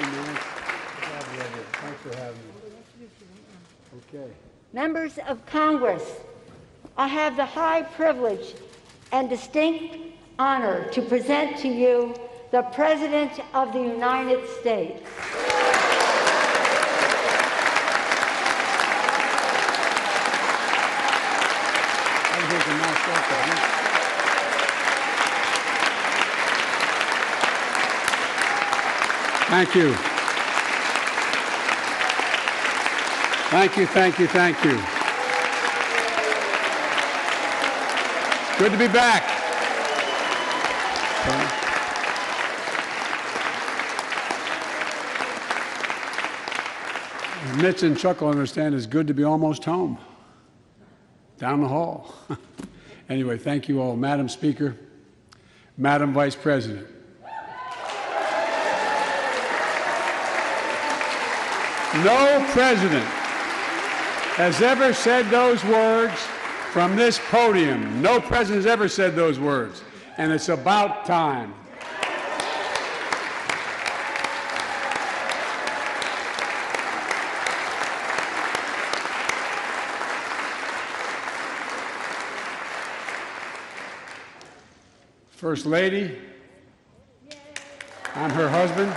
you, man. Thanks for having me. Okay. Members of Congress, I have the high privilege and distinct honor to present to you the President of the United States. Thank you. Thank you, thank you, thank you. Good to be back. Mitch and Chuck will understand it's good to be almost home. Down the hall. Anyway, thank you all. Madam Speaker, Madam Vice President. No president has ever said those words from this podium. No president has ever said those words, and it's about time. First Lady, I'm her husband.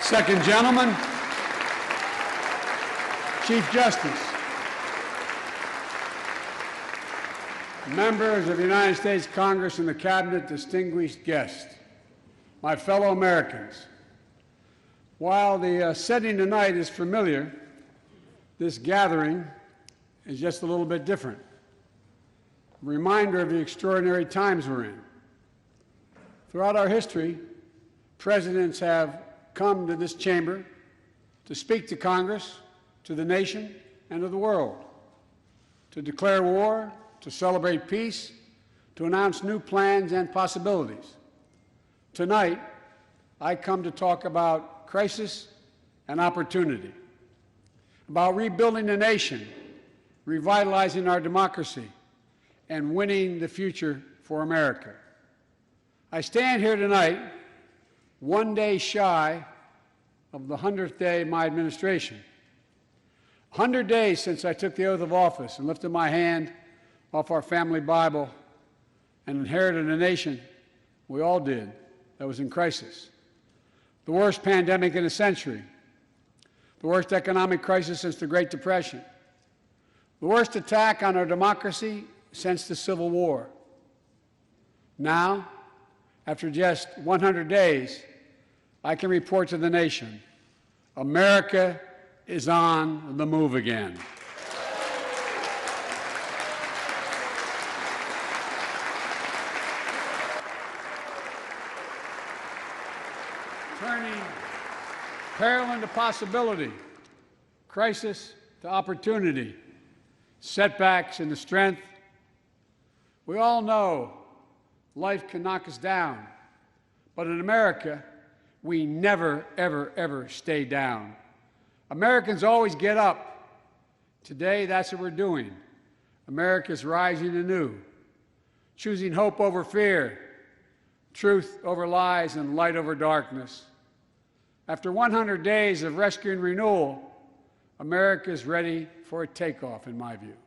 Second Gentleman, Chief Justice, members of the United States Congress and the Cabinet, distinguished guests, my fellow Americans. While the setting tonight is familiar, this gathering is just a little bit different. A reminder of the extraordinary times we're in. Throughout our history, presidents have come to this chamber to speak to Congress, to the nation, and to the world, to declare war, to celebrate peace, to announce new plans and possibilities. Tonight, I come to talk about crisis and opportunity, about rebuilding the nation, revitalizing our democracy, and winning the future for America. I stand here tonight one day shy of the 100th day of my administration. 100 days since I took the oath of office and lifted my hand off our family Bible and inherited a nation, we all did, that was in crisis. The worst pandemic in a century, the worst economic crisis since the Great Depression, the worst attack on our democracy since the Civil War. Now, after just 100 days, I can report to the nation, America is on the move again. Turning peril into possibility, crisis to opportunity, setbacks into strength. We all know life can knock us down, but in America, we never, ever, ever stay down. Americans always get up. Today, that's what we're doing. America's rising anew, choosing hope over fear, truth over lies, and light over darkness. After 100 days of rescue and renewal, America's ready for a takeoff, in my view.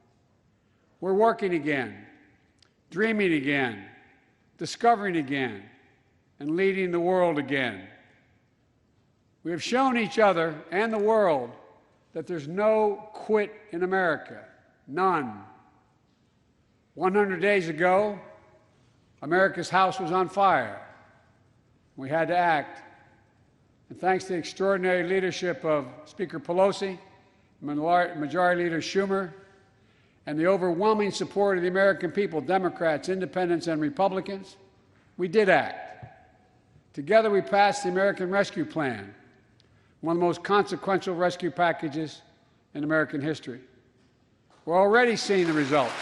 We're working again, dreaming again, discovering again, and leading the world again. We have shown each other and the world that there's no quit in America, none. 100 days ago, America's house was on fire. We had to act. And thanks to the extraordinary leadership of Speaker Pelosi, Majority Leader Schumer, and the overwhelming support of the American people, Democrats, Independents, and Republicans, we did act. Together we passed the American Rescue Plan, one of the most consequential rescue packages in American history. We're already seeing the results.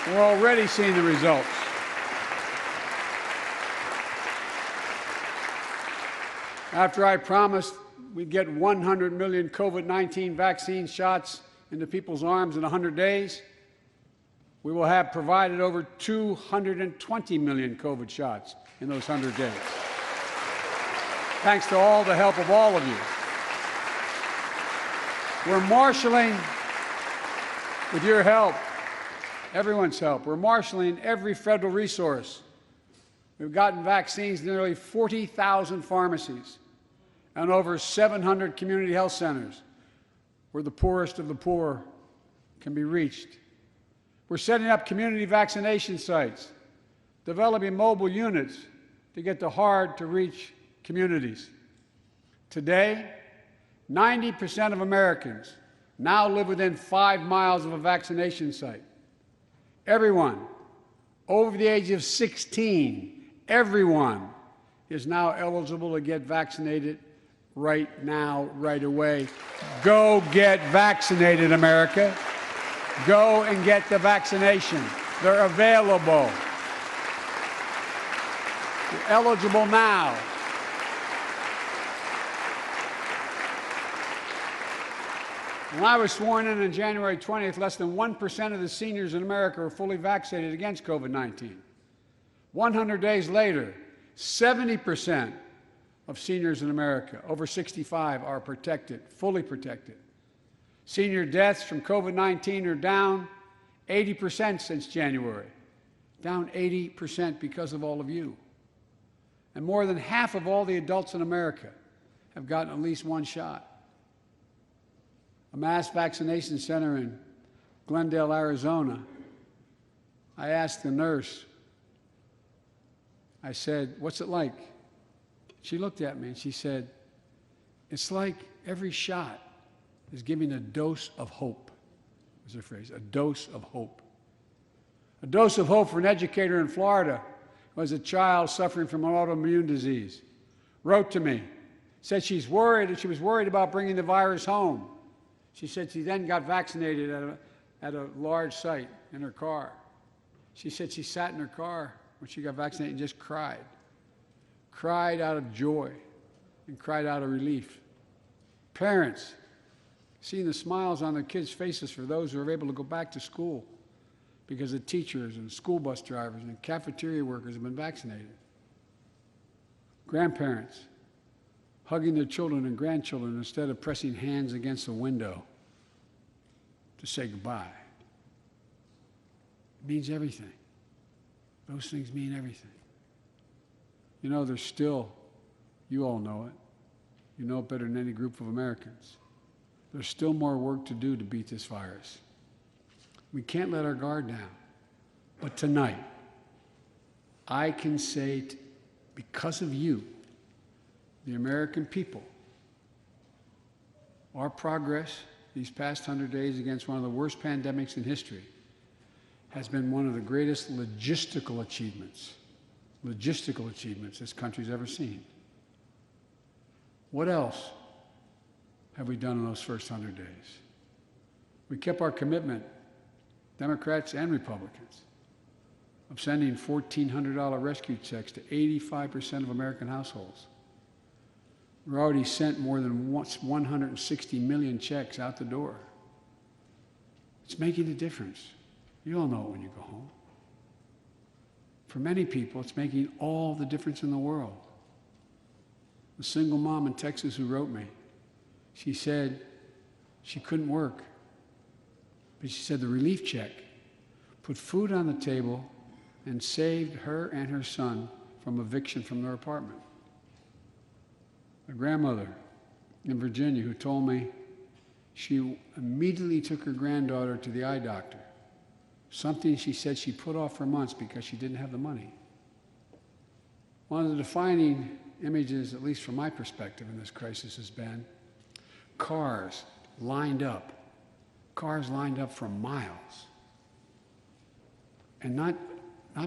We're already seeing the results. After I promised we'd get 100 million COVID-19 vaccine shots into people's arms in 100 days, We will have provided over 220 million COVID shots in those 100 days. Thanks to all the help of all of you. We're marshaling, with your help, everyone's help, we're marshaling every federal resource. We've gotten vaccines to nearly 40,000 pharmacies and over 700 community health centers where the poorest of the poor can be reached. We're setting up community vaccination sites, developing mobile units to get to hard-to-reach communities. Today, 90% of Americans now live within 5 miles of a vaccination site. Everyone over the age of 16, everyone is now eligible to get vaccinated right now, right away. Go get vaccinated, America. Go and get the vaccination. They're available. You're eligible now. When I was sworn in on January 20th, less than 1% of the seniors in America were fully vaccinated against COVID-19. 100 days later, 70% of seniors in America over 65 are protected, fully protected. Senior deaths from COVID-19 are down 80% since January, down 80% because of all of you. And more than half of all the adults in America have gotten at least one shot. A mass vaccination center in Glendale, Arizona, I asked the nurse, I said, "What's it like?" She looked at me and she said, "It's like every shot is giving a dose of hope," was her phrase, a dose of hope. A dose of hope for an educator in Florida who has a child suffering from an autoimmune disease. Wrote to me, said she was worried about bringing the virus home. She said she then got vaccinated at a large site in her car. She said she sat in her car when she got vaccinated and just cried. Cried out of joy and cried out of relief. Parents, seeing the smiles on their kids' faces for those who are able to go back to school because the teachers and school bus drivers and cafeteria workers have been vaccinated. Grandparents, hugging their children and grandchildren instead of pressing hands against the window to say goodbye. It means everything. Those things mean everything. You know, there's still, you all know it, you know it better than any group of Americans, there's still more work to do to beat this virus. We can't let our guard down. But tonight, I can say, because of you, the American people, our progress these past 100 days against one of the worst pandemics in history has been one of the greatest logistical achievements this country's ever seen. What else have we done in those first 100 days? We kept our commitment, Democrats and Republicans, of sending $1,400 rescue checks to 85% of American households. We've already sent more than 160 million checks out the door. It's making a difference. You all know it when you go home. For many people, it's making all the difference in the world. A single mom in Texas who wrote me, she said she couldn't work, but she said the relief check put food on the table and saved her and her son from eviction from their apartment. A grandmother in Virginia who told me she immediately took her granddaughter to the eye doctor, something she said she put off for months because she didn't have the money. One of the defining images, at least from my perspective in this crisis, has been cars lined up for miles. And not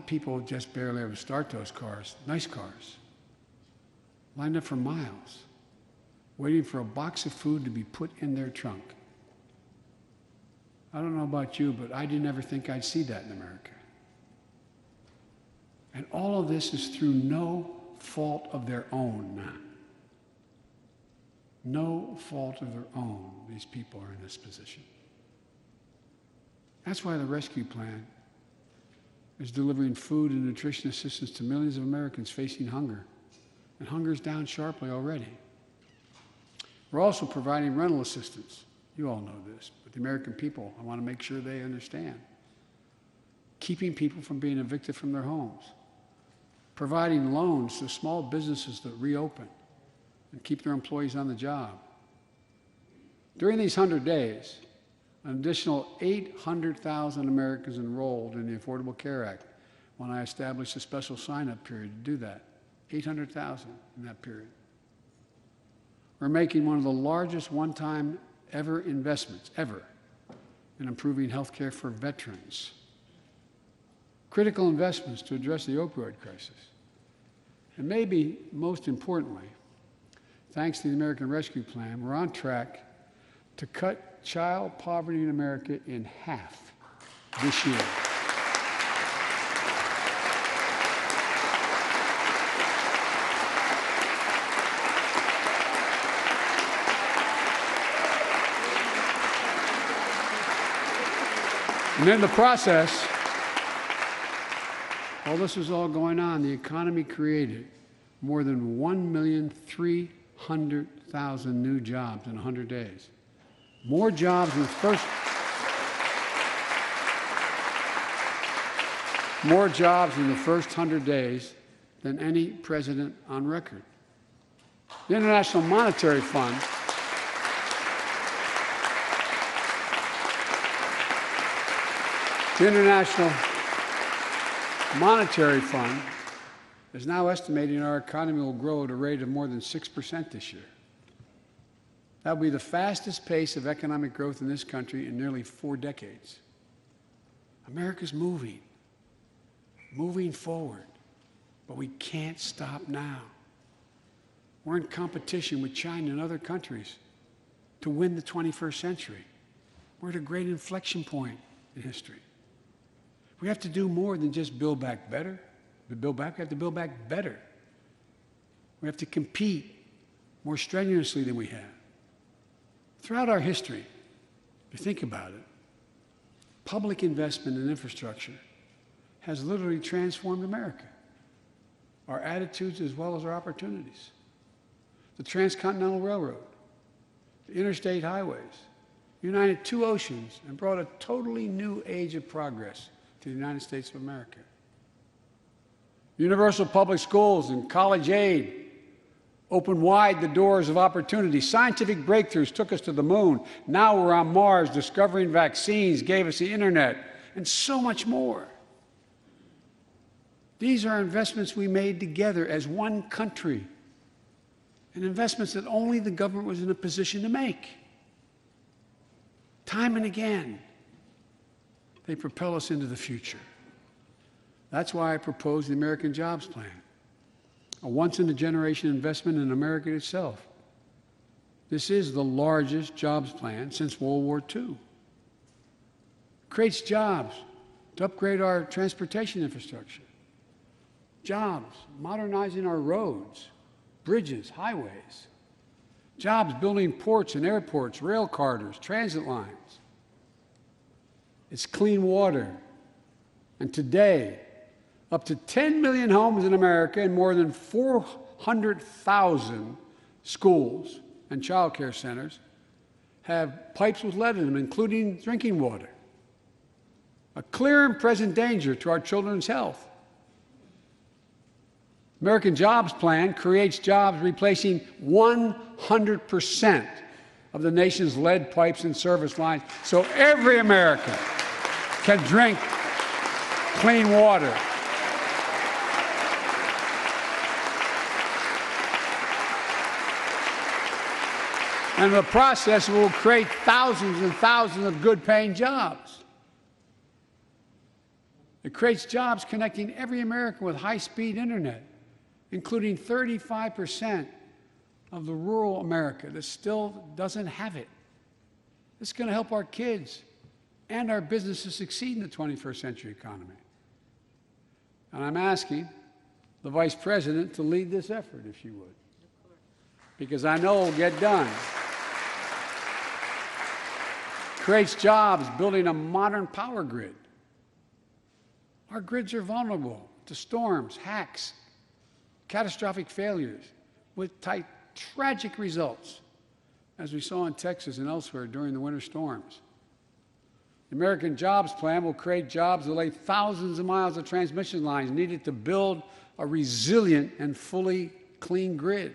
people just barely able to start those cars, nice cars, lined up for miles, waiting for a box of food to be put in their trunk. I don't know about you, but I didn't ever think I'd see that in America. And all of this is through no fault of their own. No fault of their own, these people are in this position. That's why the rescue plan is delivering food and nutrition assistance to millions of Americans facing hunger. And hunger is down sharply already. We're also providing rental assistance. You all know this, but the American people, I want to make sure they understand. Keeping people from being evicted from their homes. Providing loans to small businesses that reopen and keep their employees on the job. During these 100 days, an additional 800,000 Americans enrolled in the Affordable Care Act when I established a special sign-up period to do that. 800,000 in that period. We're making one of the largest one-time ever investments, ever, in improving health care for veterans. Critical investments to address the opioid crisis. And maybe most importantly, thanks to the American Rescue Plan, we're on track to cut child poverty in America in half this year. And in the process, while this was all going on, the economy created more than 1,300,000 new jobs in 100 days. More jobs in the first 100 days than any president on record. The International Monetary Fund is now estimating our economy will grow at a rate of more than 6% this year. That will be the fastest pace of economic growth in this country in nearly 4 decades. America's moving forward, but we can't stop now. We're in competition with China and other countries to win the 21st century. We're at a great inflection point in history. We have to do more than just build back better. We have to build back better. We have to compete more strenuously than we have. Throughout our history, if you think about it, public investment in infrastructure has literally transformed America, our attitudes as well as our opportunities. The Transcontinental Railroad, the interstate highways, united 2 oceans and brought a totally new age of progress to the United States of America. Universal public schools and college aid opened wide the doors of opportunity. Scientific breakthroughs took us to the moon. Now we're on Mars, discovering vaccines, gave us the internet, and so much more. These are investments we made together as one country, and investments that only the government was in a position to make. Time and again, they propel us into the future. That's why I proposed the American Jobs Plan, a once-in-a-generation investment in America itself. This is the largest jobs plan since World War II. It creates jobs to upgrade our transportation infrastructure, jobs modernizing our roads, bridges, highways, jobs building ports and airports, rail corridors, transit lines. It's clean water. And today, up to 10 million homes in America and more than 400,000 schools and child care centers have pipes with lead in them, including drinking water. A clear and present danger to our children's health. American Jobs Plan creates jobs replacing 100% of the nation's lead pipes and service lines, so every American can drink clean water. And in the process, it will create thousands and thousands of good-paying jobs. It creates jobs connecting every American with high-speed internet, including 35% of the rural America that still doesn't have it. This is going to help our kids and our businesses succeed in the 21st century economy. And I'm asking the Vice President to lead this effort, if she would, because I know it will get done. Creates jobs building a modern power grid. Our grids are vulnerable to storms, hacks, catastrophic failures with tragic results, as we saw in Texas and elsewhere during the winter storms. The American Jobs Plan will create jobs that lay thousands of miles of transmission lines needed to build a resilient and fully clean grid.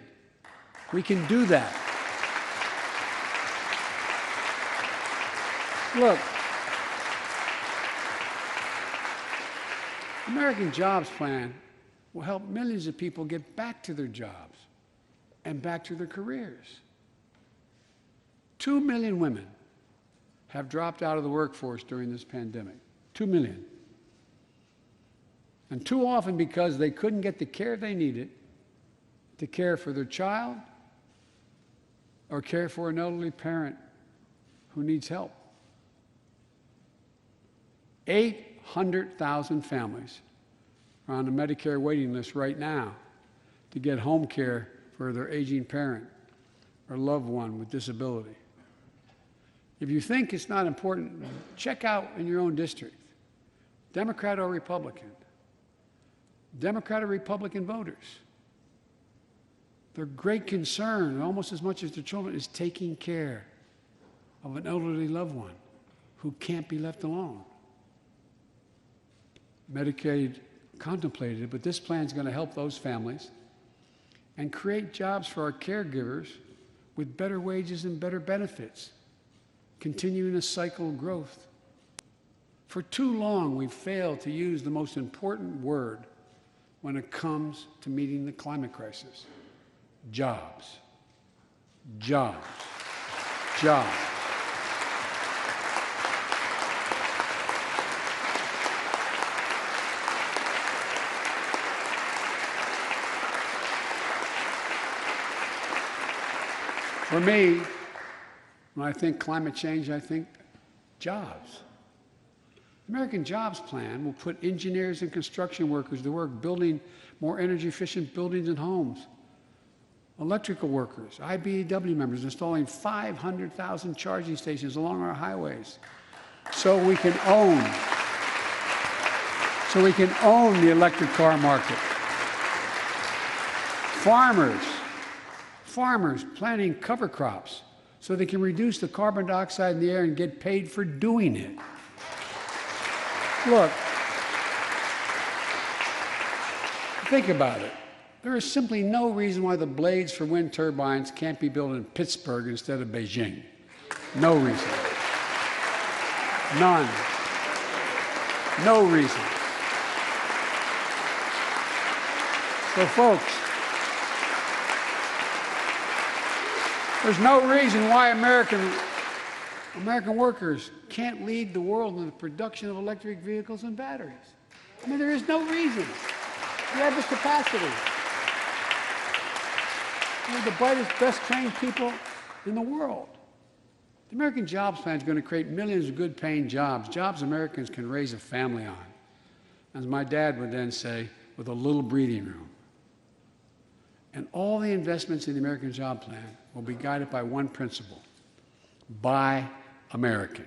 We can do that. Look, the American Jobs Plan will help millions of people get back to their jobs and back to their careers. 2 million women have dropped out of the workforce during this pandemic. 2 million. And too often because they couldn't get the care they needed to care for their child or care for an elderly parent who needs help. 800,000 families are on the Medicare waiting list right now to get home care for their aging parent or loved one with disability. If you think it's not important, check out in your own district, Democrat or Republican, Democrat or Republican voters. Their great concern, almost as much as their children, is taking care of an elderly loved one who can't be left alone. Medicaid contemplated it, but this plan is going to help those families and create jobs for our caregivers with better wages and better benefits, continuing a cycle of growth. For too long, we've failed to use the most important word when it comes to meeting the climate crisis: jobs. Jobs. Jobs. For me, when I think climate change, I think jobs. The American Jobs Plan will put engineers and construction workers to work building more energy-efficient buildings and homes. Electrical workers, IBEW members installing 500,000 charging stations along our highways so we can own the electric car market. Farmers planting cover crops so they can reduce the carbon dioxide in the air and get paid for doing it. Look, think about it. There is simply no reason why the blades for wind turbines can't be built in Pittsburgh instead of Beijing. No reason. None. No reason. So, folks, there's no reason why American workers can't lead the world in the production of electric vehicles and batteries. I mean, there is no reason. We have the capacity. We're the brightest, best trained people in the world. The American Jobs Plan is going to create millions of good-paying jobs, jobs Americans can raise a family on. As my dad would then say, with a little breathing room. And all the investments in the American Job Plan will be guided by one principle: buy American.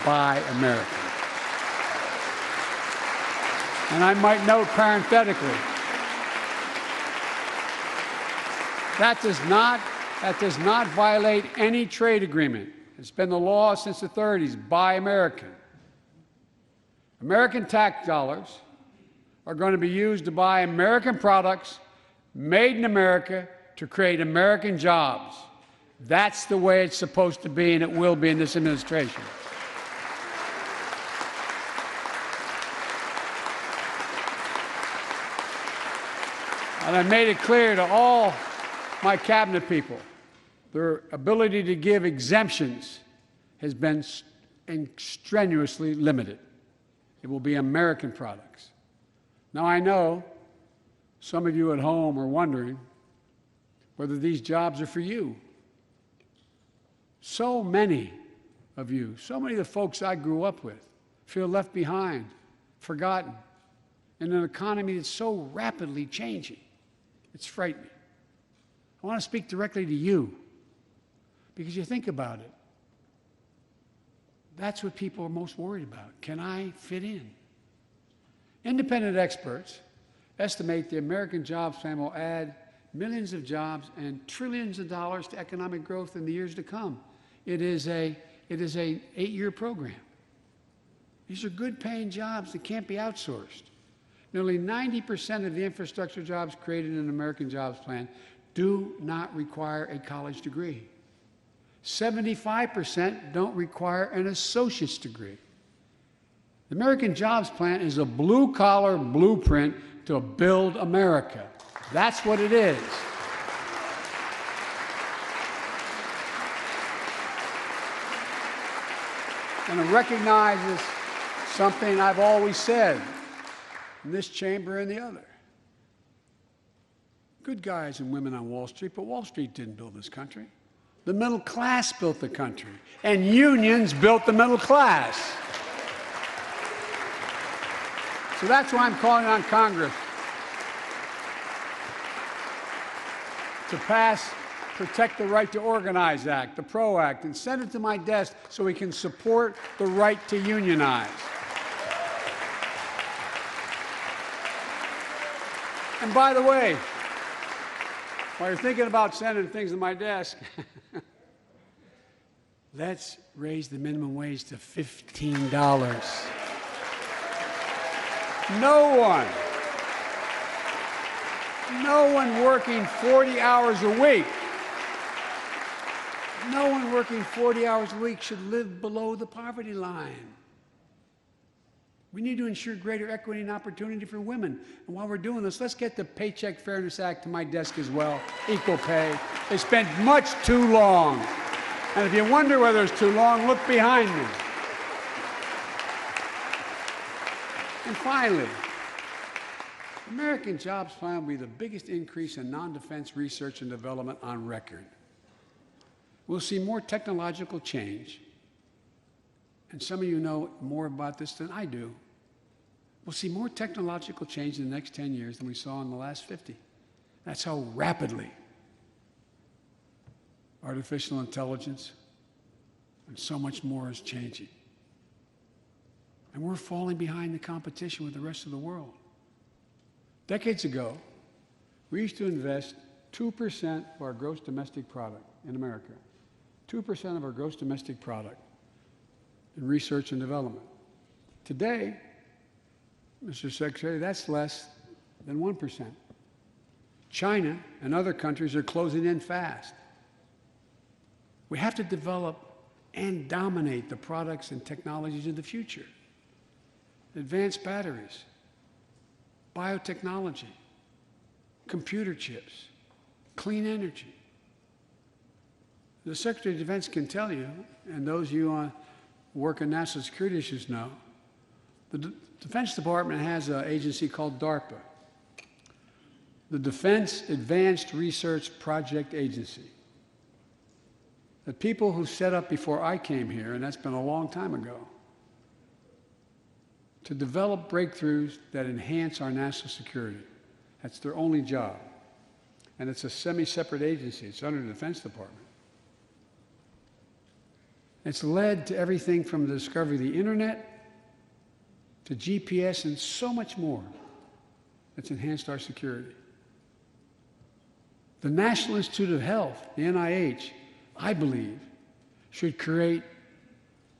Buy American. And I might note parenthetically, that does not violate any trade agreement. It's been the law since the 30s. Buy American. American tax dollars are going to be used to buy American products made in America to create American jobs. That's the way it's supposed to be, and it will be in this administration. And I made it clear to all my cabinet people, their ability to give exemptions has been strenuously limited. It will be American products. Now, I know some of you at home are wondering whether these jobs are for you. So many of you, so many of the folks I grew up with, feel left behind, forgotten, in an economy that's so rapidly changing. It's frightening. I want to speak directly to you, because you think about it. That's what people are most worried about. Can I fit in? Independent experts estimate the American Jobs Plan will add millions of jobs and trillions of dollars to economic growth in the years to come. It is an 8-year program. These are good-paying jobs that can't be outsourced. Nearly 90% of the infrastructure jobs created in the American Jobs Plan do not require a college degree. 75% don't require an associate's degree. The American Jobs Plan is a blue-collar blueprint to build America. That's what it is. And it recognizes something I've always said in this chamber and the other. Good guys and women on Wall Street, but Wall Street didn't build this country. The middle class built the country, and unions built the middle class. So that's why I'm calling on Congress to pass Protect the Right to Organize Act, the PRO Act, and send it to my desk so we can support the right to unionize. And by the way, while you're thinking about sending things to my desk, let's raise the minimum wage to $15. No one working 40 hours a week, no one working 40 hours a week should live below the poverty line. We need to ensure greater equity and opportunity for women. And while we're doing this, let's get the Paycheck Fairness Act to my desk as well, equal pay. They spent much too long. And if you wonder whether it's too long, look behind me. And finally, the American Jobs Plan will be the biggest increase in non-defense research and development on record. We'll see more technological change, and some of you know more about this than I do. We'll see more technological change in the next 10 years than we saw in the last 50. That's how rapidly artificial intelligence and so much more is changing. And we're falling behind the competition with the rest of the world. Decades ago, we used to invest 2% of our gross domestic product in America, 2% of our gross domestic product in research and development. Today, Mr. Secretary, that's less than 1%. China and other countries are closing in fast. We have to develop and dominate the products and technologies of the future. Advanced batteries, biotechnology, computer chips, clean energy. The Secretary of Defense can tell you, and those of you who work in national security issues know, the Defense Department has an agency called DARPA, the Defense Advanced Research Project Agency. The people who set up before I came here, and that's been a long time ago, to develop breakthroughs that enhance our national security. That's their only job. And it's a semi-separate agency. It's under the Defense Department. It's led to everything from the discovery of the internet to GPS and so much more that's enhanced our security. The National Institute of Health, the NIH, I believe, should create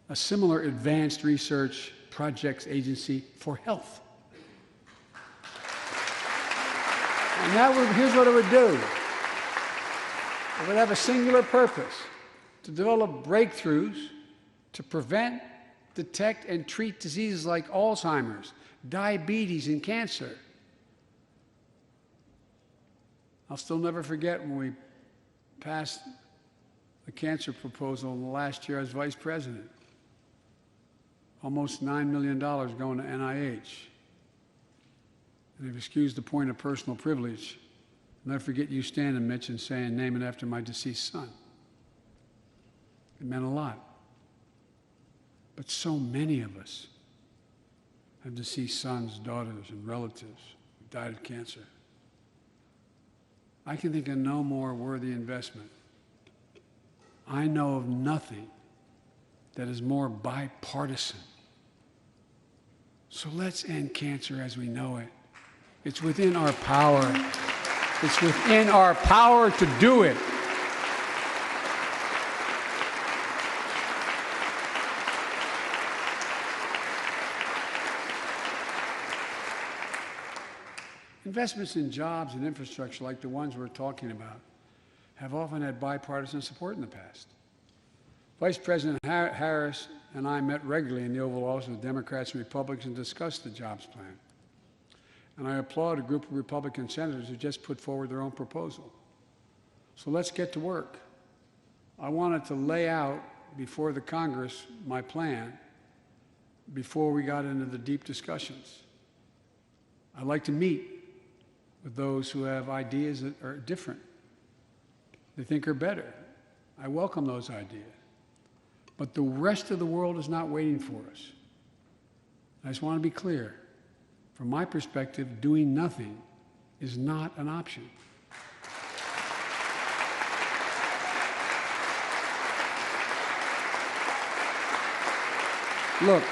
a similar advanced research projects agency for health. And here's what it would do. It would have a singular purpose: to develop breakthroughs to prevent, detect, and treat diseases like Alzheimer's, diabetes, and cancer. I'll still never forget when we passed the cancer proposal in the last year as vice president. Almost $9 million going to NIH. And if you excuse the point of personal privilege, I'll never forget you standing, Mitch, and saying, "Name it after my deceased son." It meant a lot. But so many of us have deceased sons, daughters, and relatives who died of cancer. I can think of no more worthy investment. I know of nothing that is more bipartisan, So let's end cancer as we know it. It's within our power. It's within our power to do it. Investments in jobs and infrastructure like the ones we're talking about have often had bipartisan support in the past. Vice President Harris and I met regularly in the Oval Office with Democrats and Republicans and discussed the jobs plan. And I applaud a group of Republican senators who just put forward their own proposal. So let's get to work. I wanted to lay out before the Congress my plan before we got into the deep discussions. I'd like to meet with those who have ideas that are different, they think are better. I welcome those ideas. But the rest of the world is not waiting for us. I just want to be clear. From my perspective, doing nothing is not an option. Look,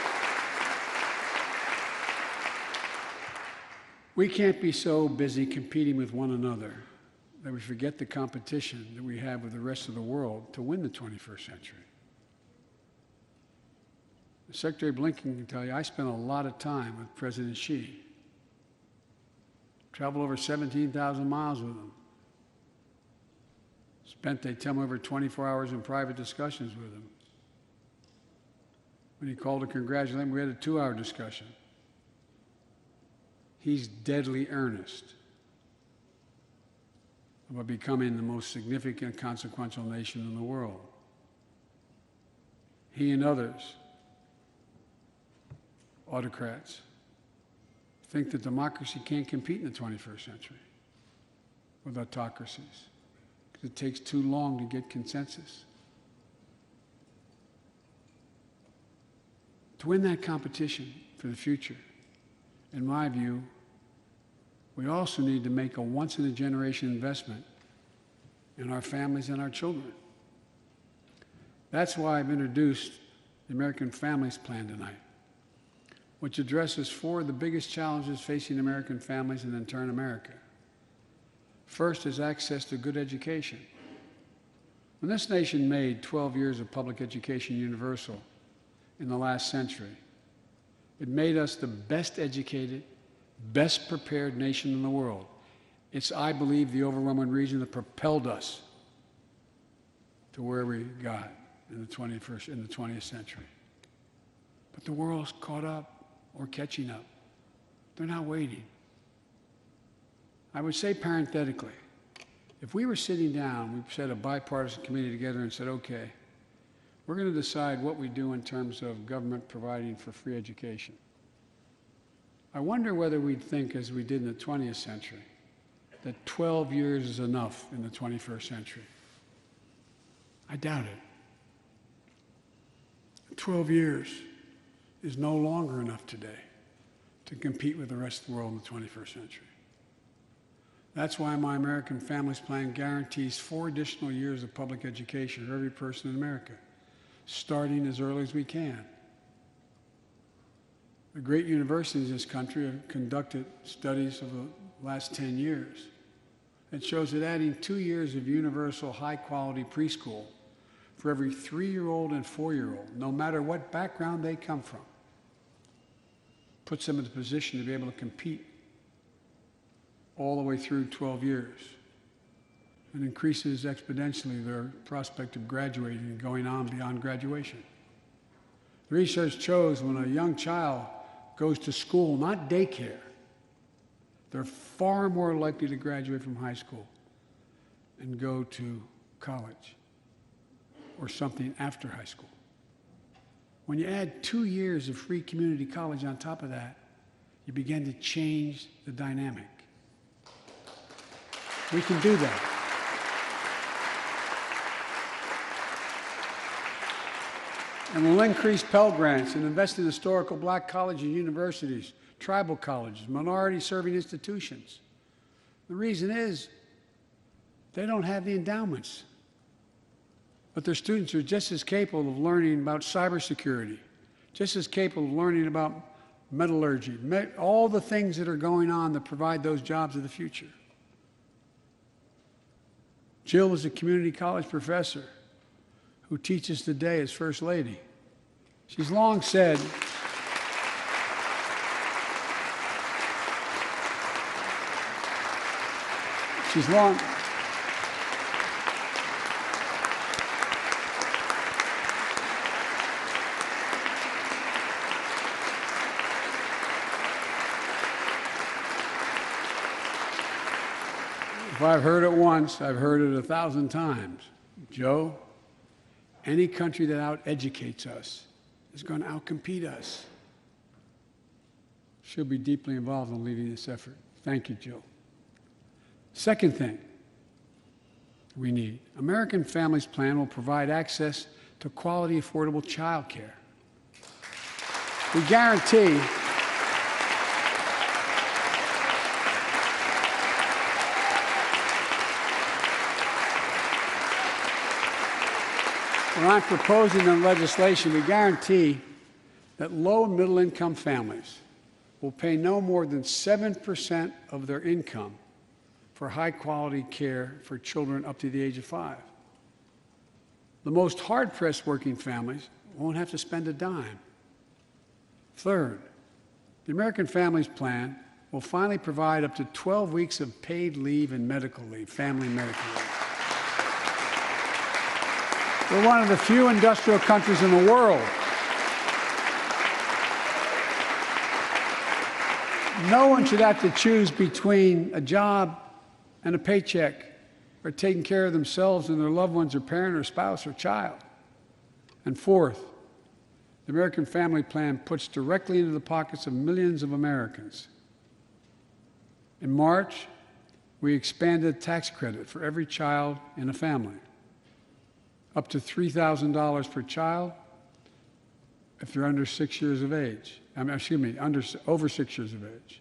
we can't be so busy competing with one another that we forget the competition that we have with the rest of the world to win the 21st century. Secretary Blinken can tell you I spent a lot of time with President Xi. Traveled over 17,000 miles with him. Spent, they tell me, over 24 hours in private discussions with him. When he called to congratulate him, we had a 2-hour discussion. He's deadly earnest about becoming the most significant, consequential nation in the world. He and others, autocrats, think that democracy can't compete in the 21st century with autocracies because it takes too long to get consensus. To win that competition for the future, in my view, we also need to make a once-in-a-generation investment in our families and our children. That's why I've introduced the American Families Plan tonight, which addresses 4 of the biggest challenges facing American families and in turn America. First is access to good education. When this nation made 12 years of public education universal in the last century, it made us the best educated, best prepared nation in the world. It's, I believe, the overwhelming reason that propelled us to where we got in the 20th century. But the world's caught up or catching up. They're not waiting. I would say parenthetically, if we were sitting down, we set a bipartisan committee together and said, okay, we're going to decide what we do in terms of government providing for free education. I wonder whether we'd think, as we did in the 20th century, that 12 years is enough in the 21st century. I doubt it. 12 years is no longer enough today to compete with the rest of the world in the 21st century. That's why my American Families Plan guarantees 4 additional years of public education for every person in America, starting as early as we can. The great universities in this country have conducted studies of the last 10 years. It shows that adding 2 years of universal high-quality preschool for every 3-year-old and 4-year-old, no matter what background they come from, puts them in the position to be able to compete all the way through 12 years and increases exponentially their prospect of graduating and going on beyond graduation. The research shows when a young child goes to school, not daycare, they're far more likely to graduate from high school and go to college or something after high school. When you add 2 years of free community college on top of that, you begin to change the dynamic. We can do that. And we'll increase Pell Grants and invest in historical black colleges and universities, tribal colleges, minority-serving institutions. The reason is they don't have the endowments. But their students are just as capable of learning about cybersecurity, just as capable of learning about metallurgy, all the things that are going on that provide those jobs of the future. Jill is a community college professor who teaches today as First Lady. She's long said, if I've heard it once, I've heard it 1,000 times. Joe, any country that out-educates us is going to outcompete us. She'll be deeply involved in leading this effort. Thank you, Jill. Second thing we need, American Families Plan will provide access to quality, affordable child care. We guarantee when I'm proposing in legislation, we guarantee that low and middle-income families will pay no more than 7% of their income for high-quality care for children up to the age of 5. The most hard-pressed working families won't have to spend a dime. Third, the American Families Plan will finally provide up to 12 weeks of paid leave and medical leave, family medical leave. We're one of the few industrial countries in the world. No one should have to choose between a job and a paycheck or taking care of themselves and their loved ones or parent or spouse or child. And fourth, the American Family Plan puts directly into the pockets of millions of Americans. In March, we expanded tax credit for every child in a family, up to $3,000 per child if they're under 6 years of age. Over 6 years of age.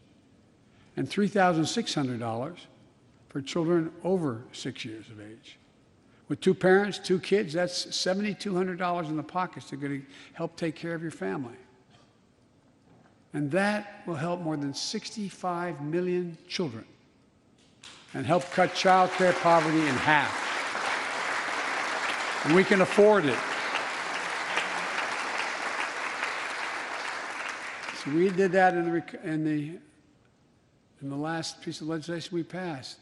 And $3,600 for children over 6 years of age. With 2 parents, 2 kids, that's $7,200 in the pockets that are going to help take care of your family. And that will help more than 65 million children and help cut child care poverty in half. And we can afford it. So we did that in the last piece of legislation we passed.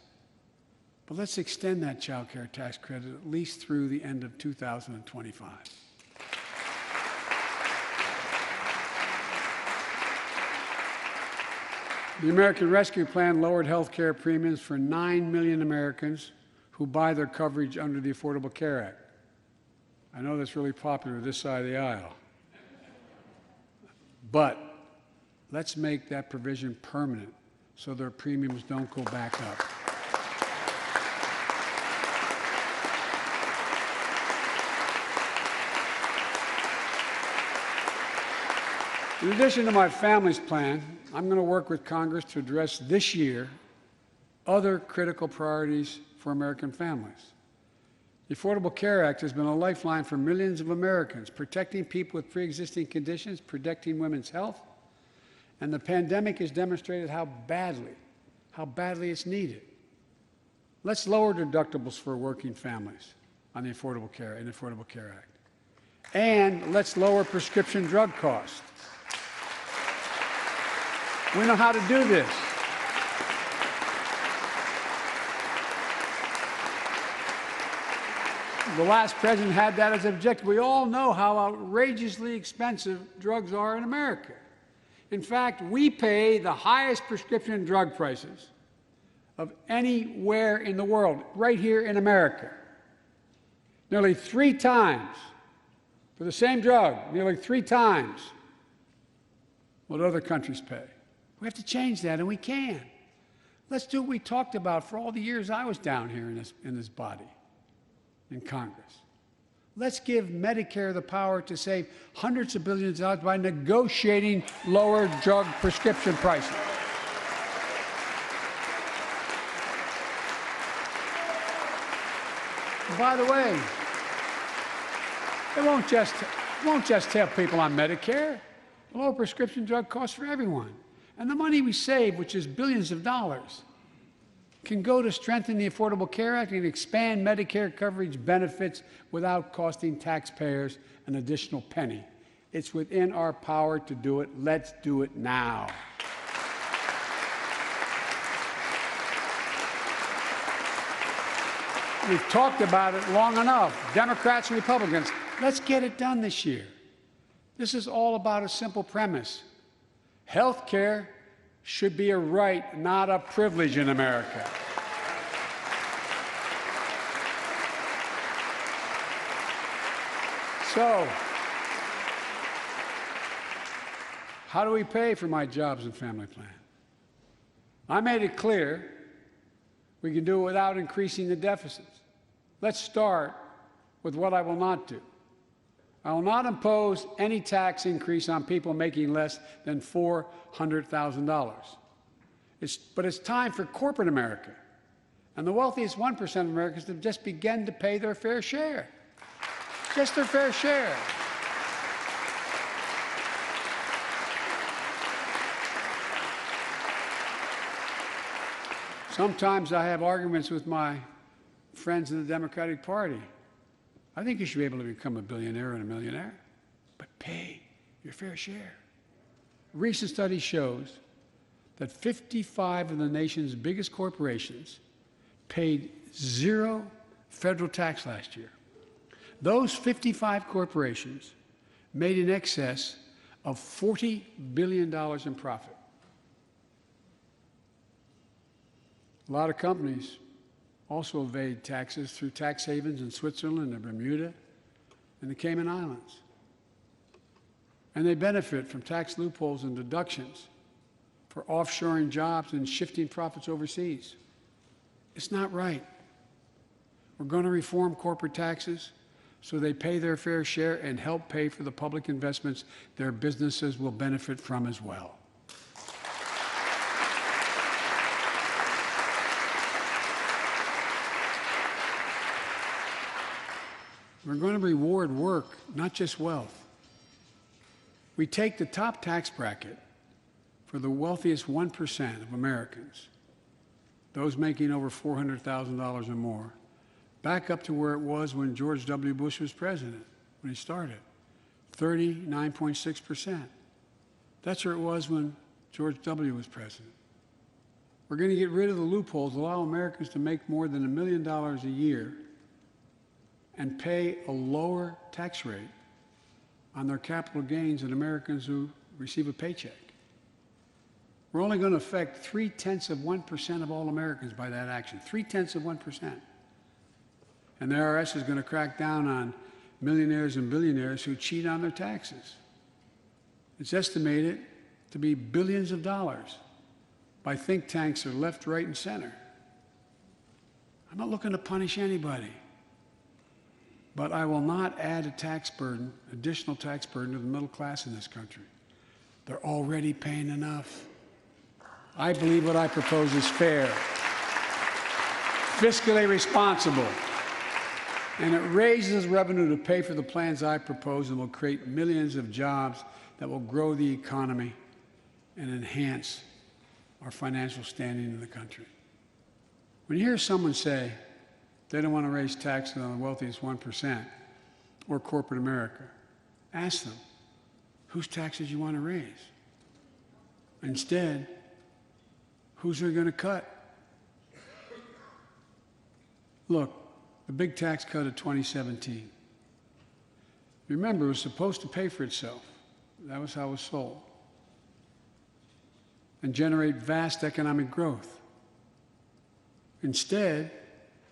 But let's extend that child care tax credit at least through the end of 2025. The American Rescue Plan lowered health care premiums for 9 million Americans who buy their coverage under the Affordable Care Act. I know that's really popular this side of the aisle. But let's make that provision permanent so their premiums don't go back up. In addition to my family's plan, I'm going to work with Congress to address this year other critical priorities for American families. The Affordable Care Act has been a lifeline for millions of Americans, protecting people with pre-existing conditions, protecting women's health, and the pandemic has demonstrated how badly it's needed. Let's lower deductibles for working families on the Affordable Care Act. And let's lower prescription drug costs. We know how to do this. The last president had that as an objective. We all know how outrageously expensive drugs are in America. In fact, we pay the highest prescription drug prices of anywhere in the world, right here in America. Nearly 3 times for the same drug, nearly 3 times what other countries pay. We have to change that, and we can. Let's do what we talked about for all the years I was down here in this body, in Congress. Let's give Medicare the power to save hundreds of billions of dollars by negotiating lower drug prescription prices. By the way, it won't just help people on Medicare. lower prescription drug costs for everyone. And the money we save, which is billions of dollars, can go to strengthen the Affordable Care Act and expand Medicare coverage benefits without costing taxpayers an additional penny. It's within our power to do it. Let's do it now. We've talked about it long enough, Democrats and Republicans. Let's get it done this year. This is all about a simple premise. Health care should be a right, not a privilege in America. So, how do we pay for my jobs and family plan? I made it clear we can do it without increasing the deficits. Let's start with what I will not do. I will not impose any tax increase on people making less than $400,000. But it's time for corporate America and the wealthiest 1% of Americans to just begin to pay their fair share. Just their fair share. Sometimes I have arguments with my friends in the Democratic Party. I think you should be able to become a billionaire and a millionaire, but pay your fair share. A recent study shows that 55 of the nation's biggest corporations paid zero federal tax last year. Those 55 corporations made in excess of $40 billion in profit. A lot of companies also evade taxes through tax havens in Switzerland and Bermuda and the Cayman Islands. And they benefit from tax loopholes and deductions for offshoring jobs and shifting profits overseas. It's not right. We're going to reform corporate taxes so they pay their fair share and help pay for the public investments their businesses will benefit from as well. We're going to reward work, not just wealth. We take the top tax bracket for the wealthiest 1% of Americans, those making over $400,000 or more, back up to where it was when George W. Bush was president, when he started, 39.6%. That's where it was when George W. was president. We're going to get rid of the loopholes, allow Americans to make more than $1 million a year and pay a lower tax rate on their capital gains than Americans who receive a paycheck. We're only going to affect 0.3% of all Americans by that action, 0.3%. And the IRS is going to crack down on millionaires and billionaires who cheat on their taxes. It's estimated to be billions of dollars by think tanks that are left, right, and center. I'm not looking to punish anybody. But I will not add a tax burden, additional tax burden to the middle class in this country. They're already paying enough. I believe what I propose is fair, fiscally responsible, and it raises revenue to pay for the plans I propose and will create millions of jobs that will grow the economy and enhance our financial standing in the country. When you hear someone say, they don't want to raise taxes on the wealthiest 1% or corporate America, ask them, whose taxes you want to raise? Instead, whose are going to cut? Look, the big tax cut of 2017. Remember, it was supposed to pay for itself. That was how it was sold. And generate vast economic growth. Instead,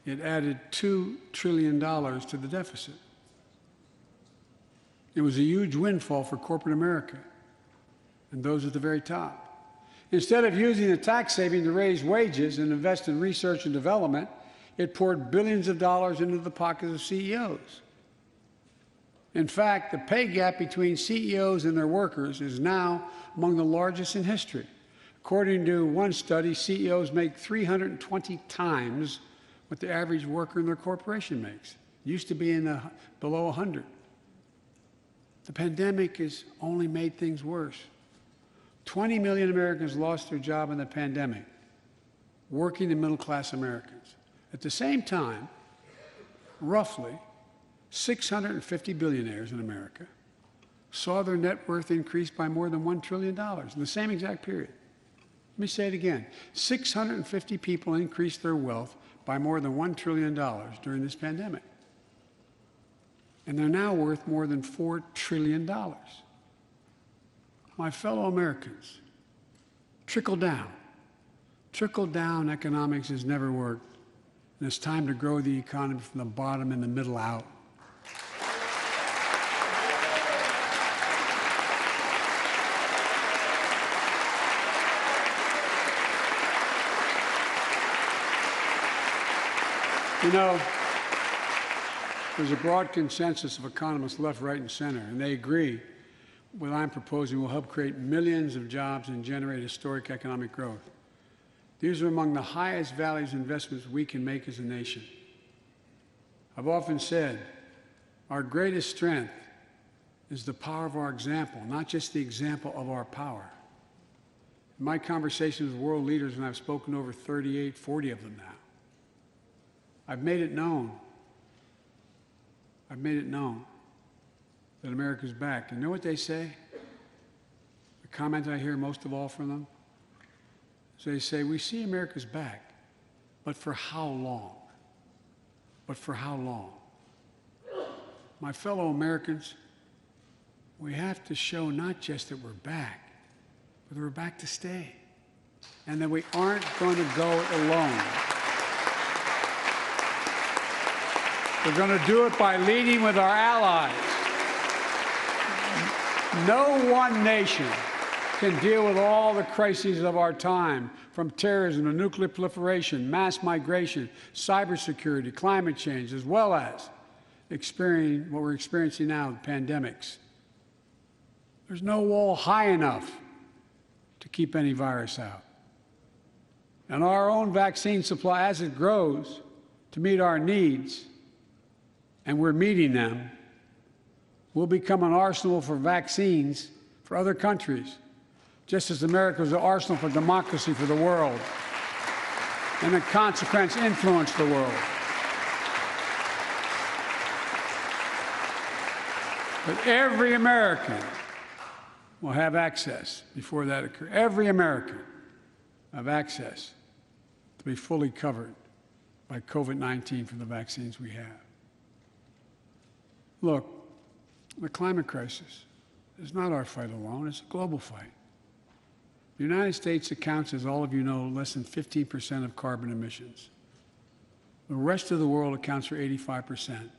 it added $2 trillion to the deficit. It was a huge windfall for corporate America and those at the very top. Instead of using the tax saving to raise wages and invest in research and development, it poured billions of dollars into the pockets of CEOs. In fact, the pay gap between CEOs and their workers is now among the largest in history. According to one study, CEOs make 320 times what the average worker in their corporation makes. It used to be below 100. The pandemic has only made things worse. 20 million Americans lost their job in the pandemic, working and middle-class Americans. At the same time, roughly 650 billionaires in America saw their net worth increase by more than $1 trillion in the same exact period. Let me say it again. 650 people increased their wealth by more than $1 trillion during this pandemic. And they're now worth more than $4 trillion. My fellow Americans, trickle down economics has never worked. And it's time to grow the economy from the bottom and the middle out. You know, there's a broad consensus of economists left, right, and center, and they agree what I'm proposing will help create millions of jobs and generate historic economic growth. These are among the highest values investments we can make as a nation. I've often said our greatest strength is the power of our example, not just the example of our power. In my conversations with world leaders, and I've spoken to over 38, 40 of them now, I've made it known that America's back. And you know what they say? The comment I hear most of all from them is they say, we see America's back, but for how long? But for how long? My fellow Americans, we have to show not just that we're back, but that we're back to stay, and that we aren't going to go it alone. We're going to do it by leading with our allies. No one nation can deal with all the crises of our time, from terrorism to nuclear proliferation, mass migration, cybersecurity, climate change, as well as experiencing what we're experiencing now, pandemics. There's no wall high enough to keep any virus out. And our own vaccine supply, as it grows to meet our needs, and we're meeting them, will become an arsenal for vaccines for other countries, just as America was an arsenal for democracy for the world, and in consequence influence the world. But every American will have access before that occurs. Every American will have access to be fully covered by COVID-19 from the vaccines we have. Look, the climate crisis is not our fight alone, it's a global fight. The United States accounts, as all of you know, less than 15% of carbon emissions. The rest of the world accounts for 85%.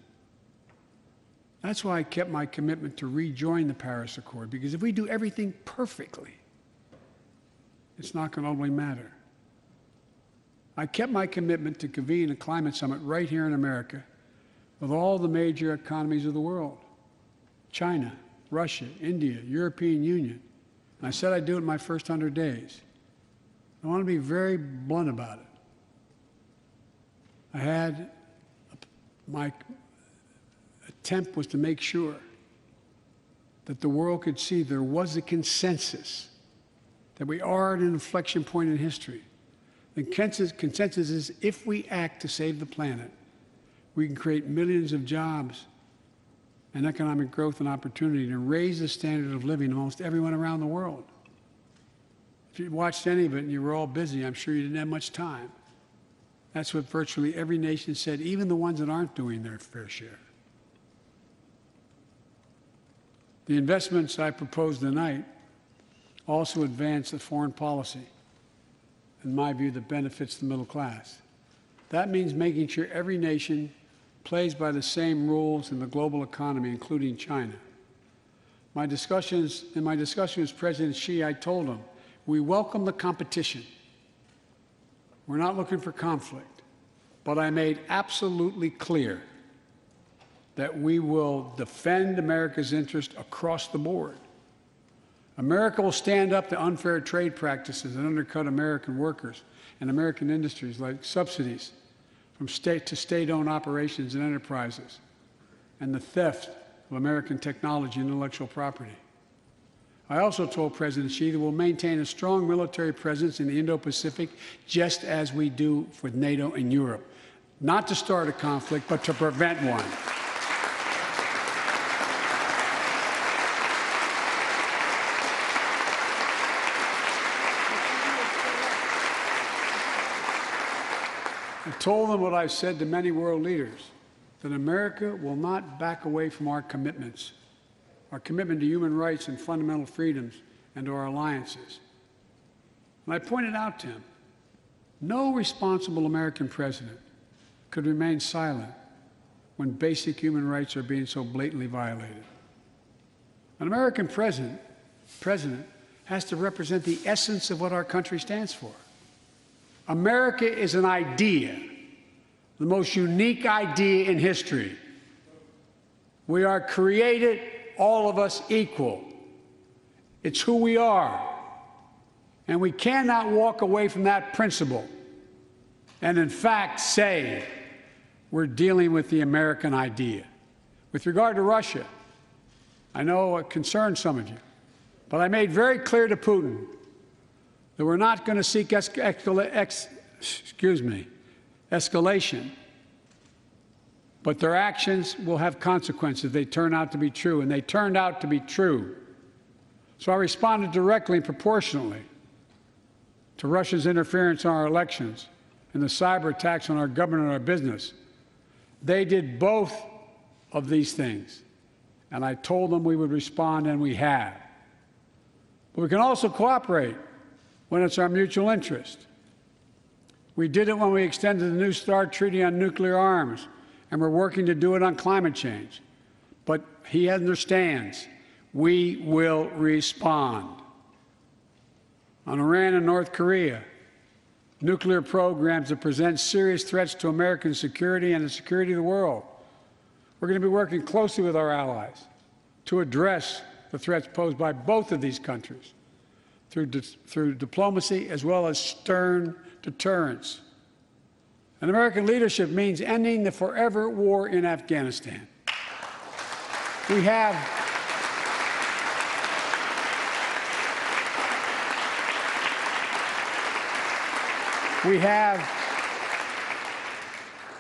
That's why I kept my commitment to rejoin the Paris Accord, because if we do everything perfectly, it's not going to ultimately matter. I kept my commitment to convene a climate summit right here in America with all the major economies of the world: China, Russia, India, European Union. And I said I'd do it in my first 100 days. I want to be very blunt about it. My attempt was to make sure that the world could see there was a consensus, that we are at an inflection point in history. The consensus is if we act to save the planet, we can create millions of jobs and economic growth and opportunity to raise the standard of living of almost everyone around the world. If you watched any of it and you were all busy, I'm sure you didn't have much time. That's what virtually every nation said, even the ones that aren't doing their fair share. The investments I propose tonight also advance the foreign policy, in my view, that benefits the middle class. That means making sure every nation plays by the same rules in the global economy, including China. In my discussion with President Xi, I told him, we welcome the competition. We're not looking for conflict. But I made absolutely clear that we will defend America's interest across the board. America will stand up to unfair trade practices that undercut American workers and American industries, like subsidies from state to state-owned operations and enterprises, and the theft of American technology and intellectual property. I also told President Xi that we'll maintain a strong military presence in the Indo-Pacific, just as we do with NATO and Europe, not to start a conflict, but to prevent one. I told them what I've said to many world leaders, that America will not back away from our commitments, our commitment to human rights and fundamental freedoms, and to our alliances. And I pointed out to him, no responsible American president could remain silent when basic human rights are being so blatantly violated. An American president has to represent the essence of what our country stands for. America is an idea, the most unique idea in history. We are created, all of us, equal. It's who we are. And we cannot walk away from that principle and, in fact, say we're dealing with the American idea. With regard to Russia, I know it concerns some of you, but I made very clear to Putin that we're not going to seek escalation, but their actions will have consequences. They turn out to be true, and they turned out to be true. So I responded directly and proportionately to Russia's interference in our elections and the cyber attacks on our government and our business. They did both of these things, and I told them we would respond, and we have. But we can also cooperate when it's our mutual interest. We did it when we extended the New START Treaty on nuclear arms, and we're working to do it on climate change. But he understands we will respond. On Iran and North Korea, nuclear programs that present serious threats to American security and the security of the world. We're going to be working closely with our allies to address the threats posed by both of these countries through diplomacy as well as stern deterrence. And American leadership means ending the forever war in Afghanistan. We have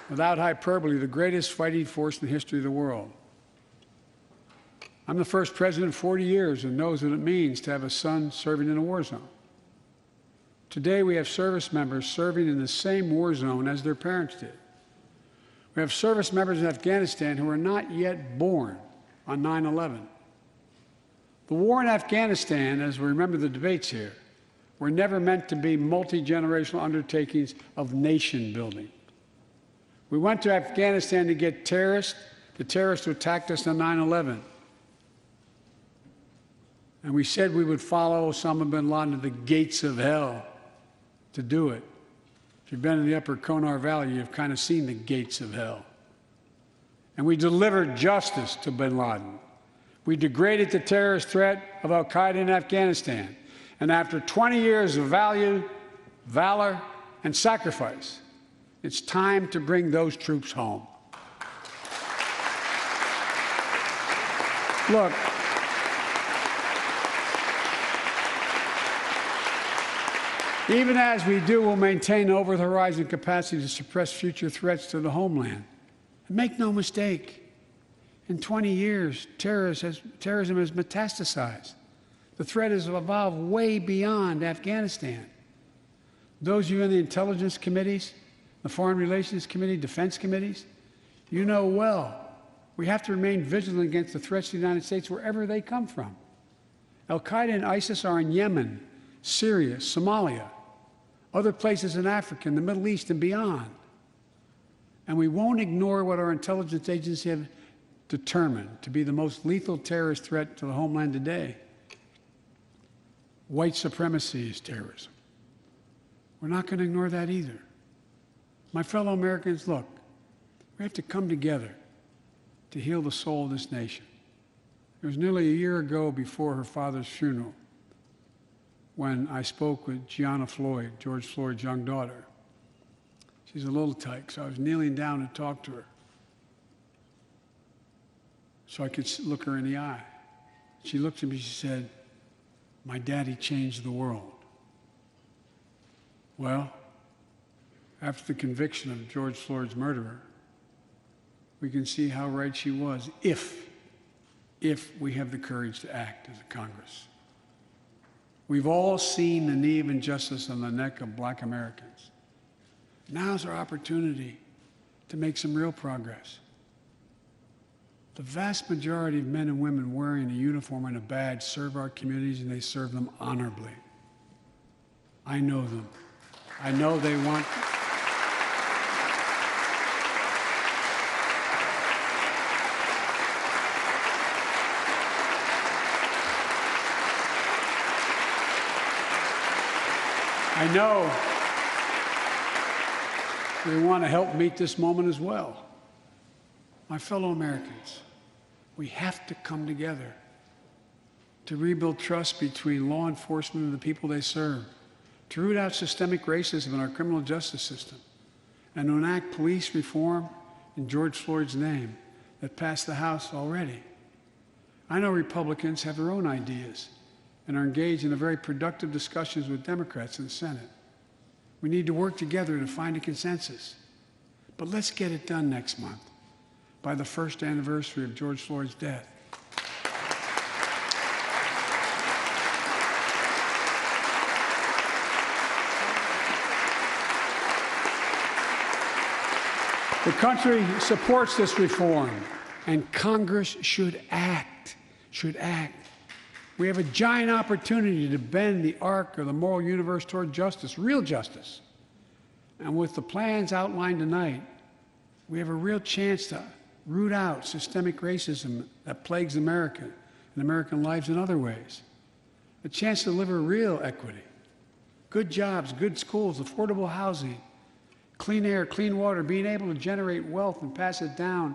without hyperbole, the greatest fighting force in the history of the world. I'm the first president in 40 years who knows what it means to have a son serving in a war zone. Today, we have service members serving in the same war zone as their parents did. We have service members in Afghanistan who are not yet born on 9/11. The war in Afghanistan, as we remember the debates here, were never meant to be multi-generational undertakings of nation building. We went to Afghanistan to get the terrorists who attacked us on 9/11. And we said we would follow Osama bin Laden to the gates of hell to do it. If you've been in the upper Konar Valley, you've kind of seen the gates of hell. And we delivered justice to bin Laden. We degraded the terrorist threat of al-Qaeda in Afghanistan. And after 20 years of valor, and sacrifice, it's time to bring those troops home. Look, even as we do, we'll maintain over-the-horizon capacity to suppress future threats to the homeland. And make no mistake, in 20 years, terrorism has metastasized. The threat has evolved way beyond Afghanistan. Those of you in the intelligence committees, the foreign relations committee, defense committees, you know well, we have to remain vigilant against the threats to the United States wherever they come from. Al-Qaeda and ISIS are in Yemen, Syria, Somalia, other places in Africa, in the Middle East, and beyond. And we won't ignore what our intelligence agencies have determined to be the most lethal terrorist threat to the homeland today. White supremacy is terrorism. We're not going to ignore that either. My fellow Americans, look, we have to come together to heal the soul of this nation. It was nearly a year ago before her father's funeral when I spoke with Gianna Floyd, George Floyd's young daughter. She's a little tyke, so I was kneeling down to talk to her. so I could look her in the eye. She looked at me, she said, "My daddy changed the world." Well, after the conviction of George Floyd's murderer, we can see how right she was if we have the courage to act as a Congress. We've all seen the knee of injustice on the neck of Black Americans. Now's our opportunity to make some real progress. The vast majority of men and women wearing a uniform and a badge serve our communities, and they serve them honorably. I know them. I know they want... I know they want to help meet this moment as well. My fellow Americans, we have to come together to rebuild trust between law enforcement and the people they serve, to root out systemic racism in our criminal justice system, and to enact police reform in George Floyd's name that passed the House already. I know Republicans have their own ideas and are engaged in very productive discussions with Democrats in the Senate. We need to work together to find a consensus. But let's get it done next month, by the first anniversary of George Floyd's death. The country supports this reform, and Congress should act. We have a giant opportunity to bend the arc of the moral universe toward justice, real justice. And with the plans outlined tonight, we have a real chance to root out systemic racism that plagues America and American lives in other ways. A chance to deliver real equity, good jobs, good schools, affordable housing, clean air, clean water, being able to generate wealth and pass it down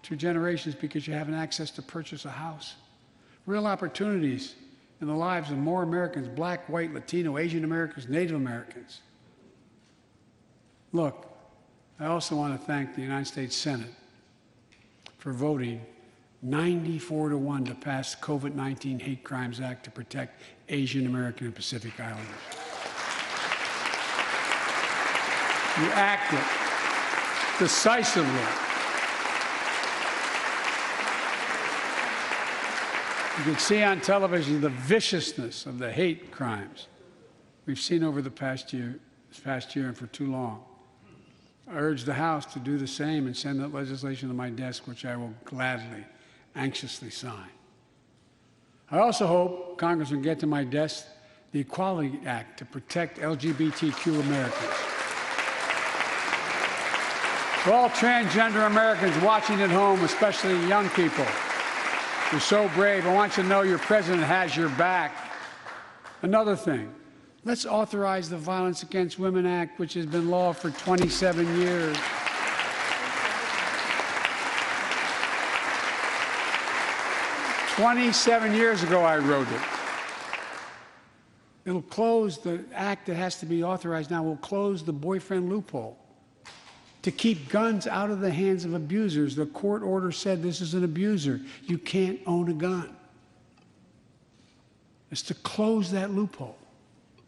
through generations because you have an access to purchase a house. Real opportunities in the lives of more Americans, Black, white, Latino, Asian Americans, Native Americans. Look, I also want to thank the United States Senate for voting 94-1 to pass the COVID-19 Hate Crimes Act to protect Asian American and Pacific Islanders. You acted decisively. You can see on television the viciousness of the hate crimes we've seen over this past year and for too long. I urge the House to do the same and send that legislation to my desk, which I will gladly, anxiously sign. I also hope Congress will get to my desk the Equality Act to protect LGBTQ Americans. To all transgender Americans watching at home, especially young people, you're so brave. I want you to know your president has your back. Another thing, let's authorize the Violence Against Women Act, which has been law for 27 years. "27 years ago, I wrote it. It'll close the act that has to be authorized now, will close the boyfriend loophole to keep guns out of the hands of abusers. The court order said this is an abuser. You can't own a gun. It's to close that loophole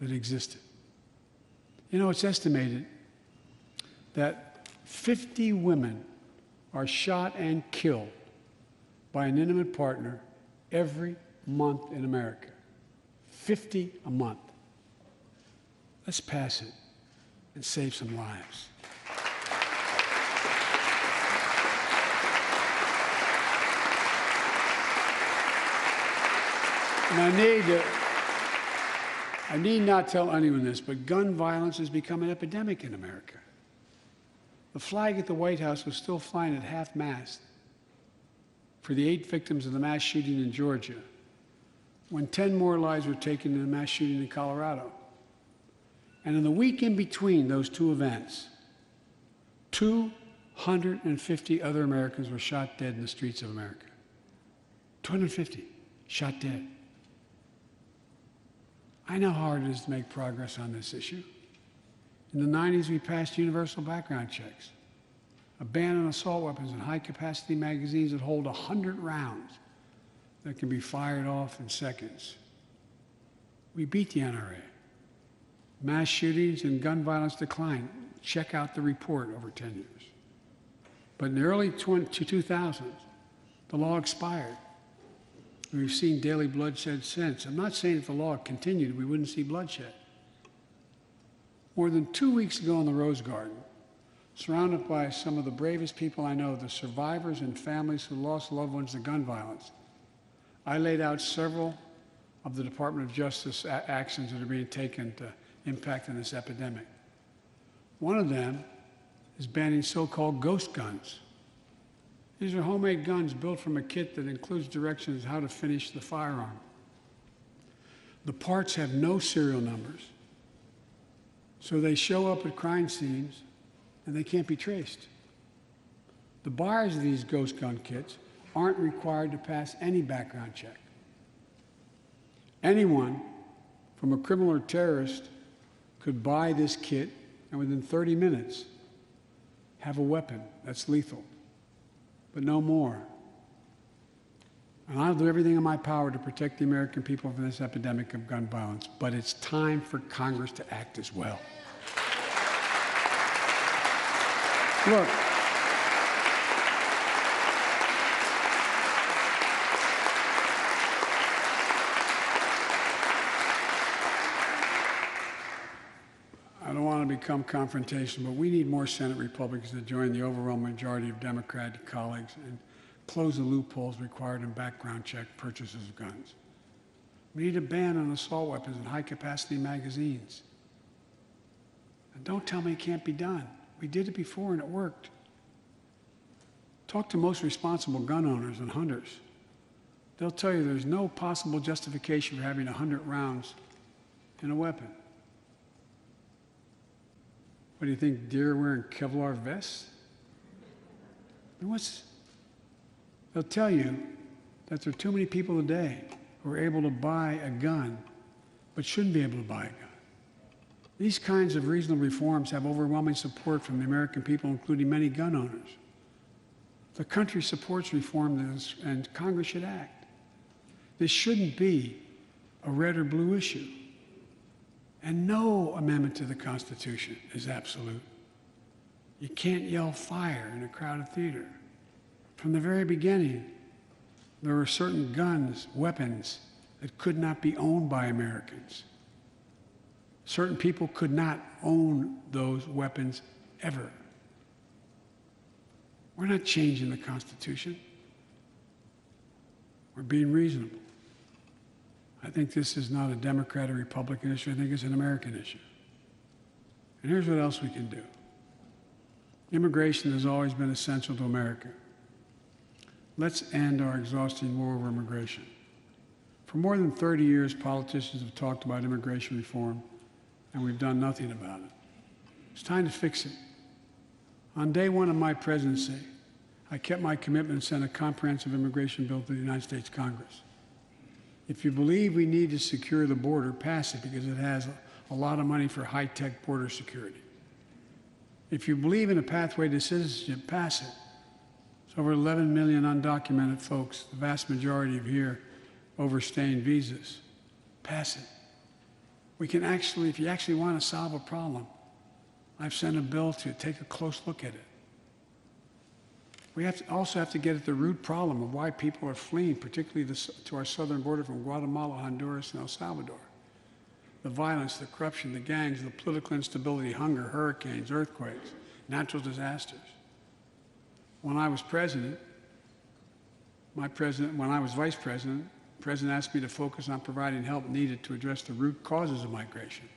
that existed. You know, it's estimated that 50 women are shot and killed by an intimate partner every month in America. 50 a month. Let's pass it and save some lives. And I need not tell anyone this, but gun violence has become an epidemic in America. The flag at the White House was still flying at half-mast for the 8 victims of the mass shooting in Georgia, when 10 more lives were taken in the mass shooting in Colorado. And in the week in between those two events, 250 other Americans were shot dead in the streets of America. 250 shot dead. I know how hard it is to make progress on this issue. In the 90s, we passed universal background checks. a ban on assault weapons and high-capacity magazines that hold 100 rounds that can be fired off in seconds. We beat the NRA. Mass shootings and gun violence declined. Check out the report over 10 years. But in the early 2000s, the law expired. We've seen daily bloodshed since. I'm not saying if the law continued, we wouldn't see bloodshed. More than 2 weeks ago in the Rose Garden, surrounded by some of the bravest people I know, the survivors and families who lost loved ones to gun violence, I laid out several of the Department of Justice actions that are being taken to impact on this epidemic. One of them is banning so-called ghost guns. These are homemade guns built from a kit that includes directions how to finish the firearm. The parts have no serial numbers, so they show up at crime scenes and they can't be traced. The buyers of these ghost gun kits aren't required to pass any background check. Anyone, from a criminal or terrorist, could buy this kit and within 30 minutes have a weapon that's lethal, but no more. And I'll do everything in my power to protect the American people from this epidemic of gun violence, but it's time for Congress to act as well. Look, I don't want to become confrontational, but we need more Senate Republicans to join the overwhelming majority of Democratic colleagues and close the loopholes required in background check purchases of guns. We need a ban on assault weapons and high-capacity magazines. And don't tell me it can't be done. We did it before and it worked. Talk to most responsible gun owners and hunters. They'll tell you there's no possible justification for having 100 rounds in a weapon. What do you think, deer are wearing Kevlar vests? I mean, they'll tell you that there are too many people today who are able to buy a gun but shouldn't be able to buy a gun. These kinds of reasonable reforms have overwhelming support from the American people, including many gun owners. The country supports reform, and Congress should act. This shouldn't be a red or blue issue. And no amendment to the Constitution is absolute. You can't yell fire in a crowded theater. From the very beginning, there were certain guns, weapons, that could not be owned by Americans. Certain people could not own those weapons ever. We're not changing the Constitution. We're being reasonable. I think this is not a Democrat or Republican issue. I think it's an American issue. And here's what else we can do. Immigration has always been essential to America. Let's end our exhausting war over immigration. For more than 30 years, politicians have talked about immigration reform, and we've done nothing about it. It's time to fix it. On day one of my presidency, I kept my commitment and sent a comprehensive immigration bill to the United States Congress. If you believe we need to secure the border, pass it because it has a lot of money for high-tech border security. If you believe in a pathway to citizenship, pass it. There's over 11 million undocumented folks, the vast majority of here overstaying visas. Pass it. We can actually, if you actually want to solve a problem, I've sent a bill to take a close look at it. We also have to get at the root problem of why people are fleeing, particularly to our southern border from Guatemala, Honduras, and El Salvador. The violence, the corruption, the gangs, the political instability, hunger, hurricanes, earthquakes, natural disasters. When I was president, when I was vice president, the president asked me to focus on providing help needed to address the root causes of migration.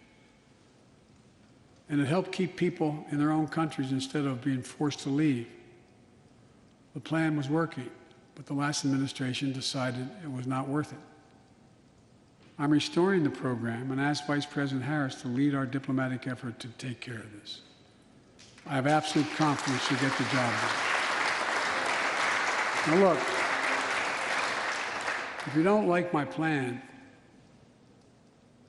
And it helped keep people in their own countries instead of being forced to leave. The plan was working, but the last administration decided it was not worth it. I'm restoring the program and asked Vice President Harris to lead our diplomatic effort to take care of this. I have absolute confidence she'll get the job done. Now look, if you don't like my plan,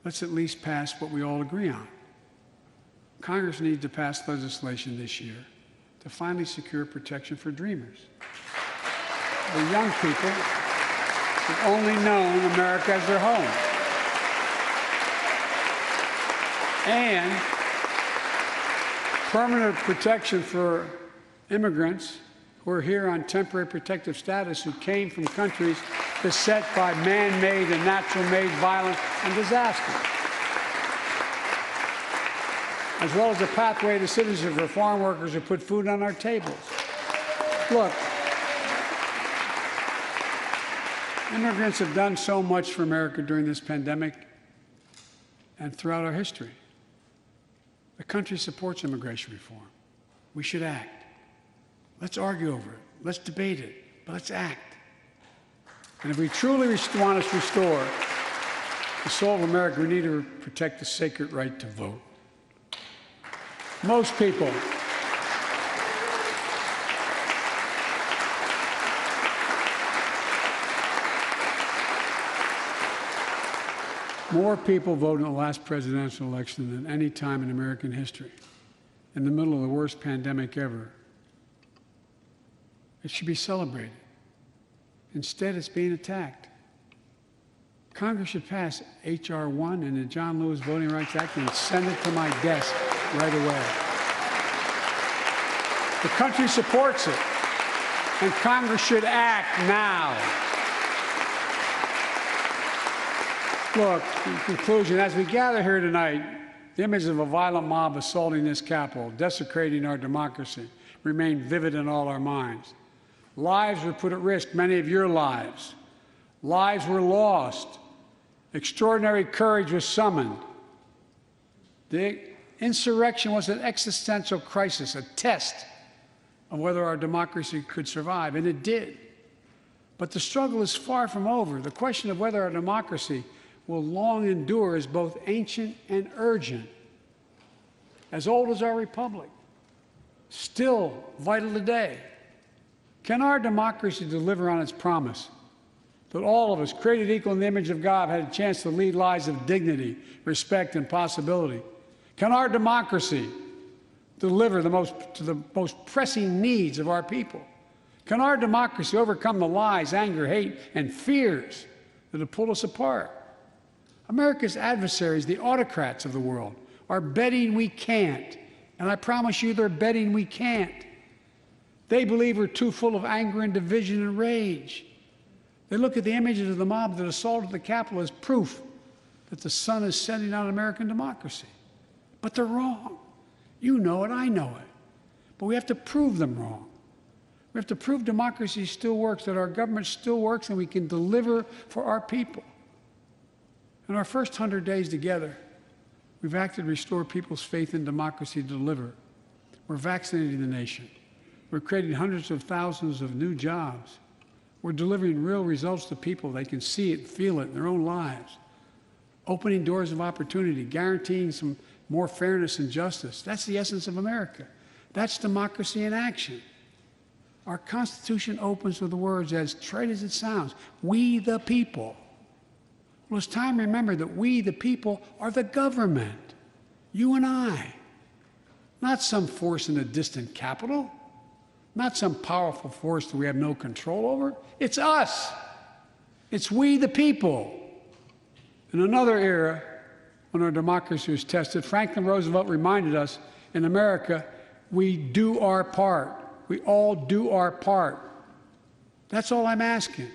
let's at least pass what we all agree on. Congress needs to pass legislation this year to finally secure protection for dreamers, the young people who've only known America as their home. And permanent protection for immigrants who are here on temporary protective status who came from countries beset by man-made and natural-made violence and disaster, as well as a pathway to citizenship for farm workers who put food on our tables. Look, immigrants have done so much for America during this pandemic and throughout our history. The country supports immigration reform. We should act. Let's argue over it. Let's debate it. But let's act. And if we truly want to restore the soul of America, we need to protect the sacred right to vote. Most people more people voted in the last presidential election than any time in American history, in the middle of the worst pandemic ever. It should be celebrated. Instead, it's being attacked. Congress should pass H.R. 1 and the John Lewis Voting Rights Act and send it to my desk right away. The country supports it, and Congress should act now. Look, in conclusion, as we gather here tonight, the image of a violent mob assaulting this Capitol, desecrating our democracy, remain vivid in all our minds. Lives were put at risk, many of your lives. Lives were lost. Extraordinary courage was summoned. The insurrection was an existential crisis, a test of whether our democracy could survive, and it did. But the struggle is far from over. The question of whether our democracy will long endure is both ancient and urgent. As old as our republic, still vital today. Can our democracy deliver on its promise that all of us, created equal in the image of God, had a chance to lead lives of dignity, respect, and possibility? Can our democracy deliver to the most pressing needs of our people? Can our democracy overcome the lies, anger, hate, and fears that have pulled us apart? America's adversaries, the autocrats of the world, are betting we can't. And I promise you, they're betting we can't. They believe we're too full of anger and division and rage. They look at the images of the mob that assaulted the Capitol as proof that the sun is setting on American democracy. But they're wrong. You know it, I know it. But we have to prove them wrong. We have to prove democracy still works, that our government still works, and we can deliver for our people. In our first 100 days together, we've acted to restore people's faith in democracy to deliver. We're vaccinating the nation. We're creating hundreds of thousands of new jobs. We're delivering real results to people. They can see it, feel it in their own lives. Opening doors of opportunity, guaranteeing some more fairness and justice. That's the essence of America. That's democracy in action. Our Constitution opens with the words, as trite as it sounds, "We the people." Well, it's time to remember that we, the people, are the government. You and I. Not some force in a distant capital. Not some powerful force that we have no control over. It's us. It's we, the people. In another era, when our democracy was tested, Franklin Roosevelt reminded us, in America, we do our part. We all do our part. That's all I'm asking.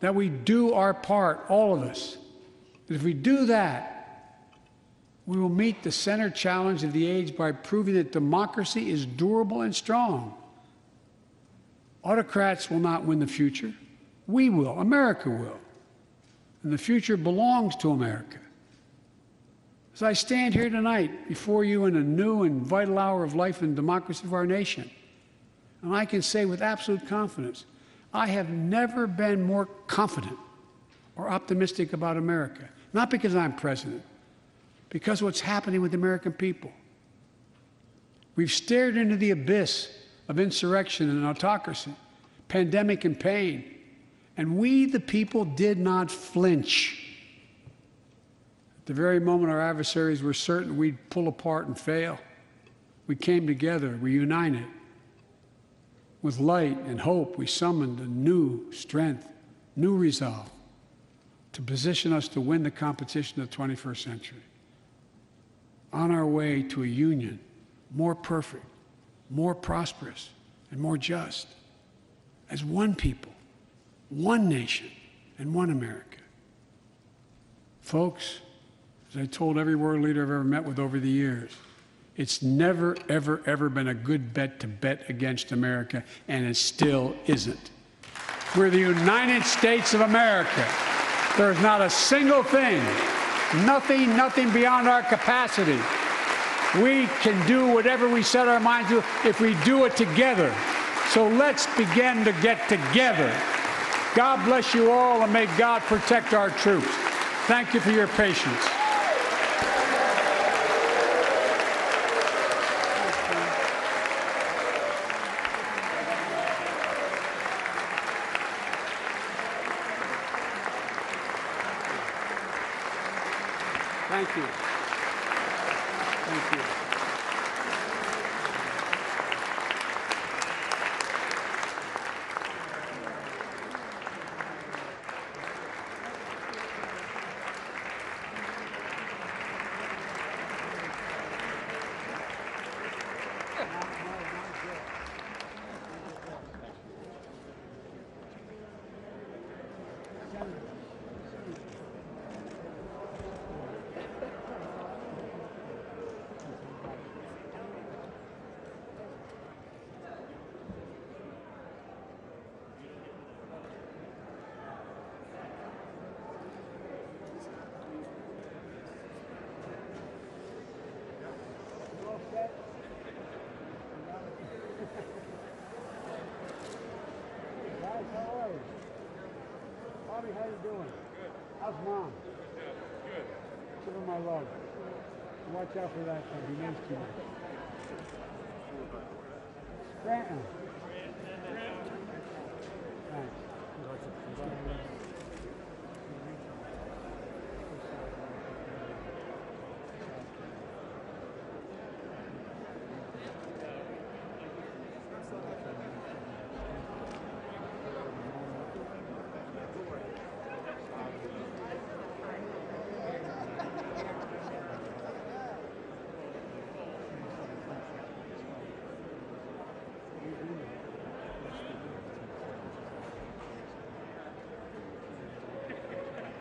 That we do our part, all of us. That if we do that, we will meet the center challenge of the age by proving that democracy is durable and strong. Autocrats will not win the future. We will. America will. And the future belongs to America. As I stand here tonight before you in a new and vital hour of life and democracy of our nation, and I can say with absolute confidence, I have never been more confident or optimistic about America. Not because I'm president, because of what's happening with the American people. We've stared into the abyss of insurrection and autocracy, pandemic and pain, and we, the people, did not flinch. At the very moment our adversaries were certain we'd pull apart and fail, we came together, we united. With light and hope, we summoned a new strength, new resolve to position us to win the competition of the 21st century. On our way to a union more perfect, more prosperous, and more just, as one people, one nation, and one America. Folks, as I told every world leader I've ever met with over the years, it's never, ever, ever been a good bet to bet against America, and it still isn't. We're the United States of America. There's not a single thing, nothing beyond our capacity. We can do whatever we set our minds to if we do it together. So let's begin to get together. God bless you all, and may God protect our troops. Thank you for your patience. Thank you. Thank you. Guys, how are you? Bobby, how you doing? Good. How's Mom? Good. Give her my love. Watch out for that thing. Be nice to her. Scranton. Thanks.